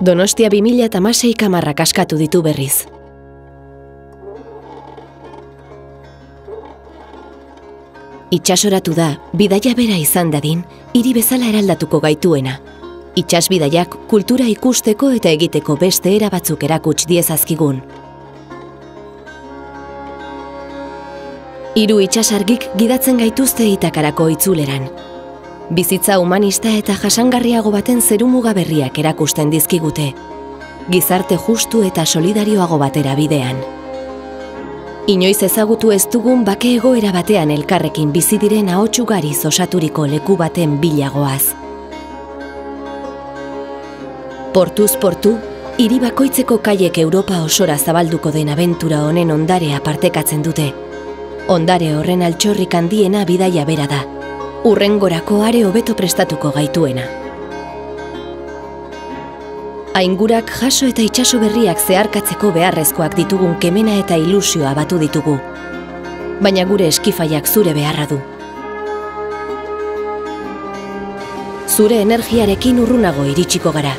Donostia 2016 kamarrak askatu ditu berriz. Itsasoratu da, bidaia bera izan dadin, hiri bezala eraldatuko gaituena. Itsas bidaiak kultura ikusteko eta egiteko beste era batzuk erakuts diezazkigun. Hiru itsasargik gidatzen gaituzte Itakarako itzuleran. Bizitza humanista eta jasangarriago baten zerumuga berriak erakusten dizkigute. Gizarte justu eta solidarioago batera bidean. Inoiz ezagutu ez dugun bake egoera batean elkarrekin bizi diren ahots ugariz osaturiko leku baten bilagoaz. Portuz portu, hiri bakoitzeko kaiek Europa osora zabalduko den abentura honen ondarea partekatzen dute. Ondare horren altxorrik handiena bidaia bera da. Hurrengorako are hobeto prestatuko gaituena. Aingurak jaso eta itsaso berriak zeharkatzeko beharrezkoak ditugun kemena eta ilusioa batu ditugu. Baina gure eskifaiak zure beharra du. Zure energiarekin urrunago iritsiko gara.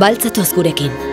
Baltzatoz gurekin.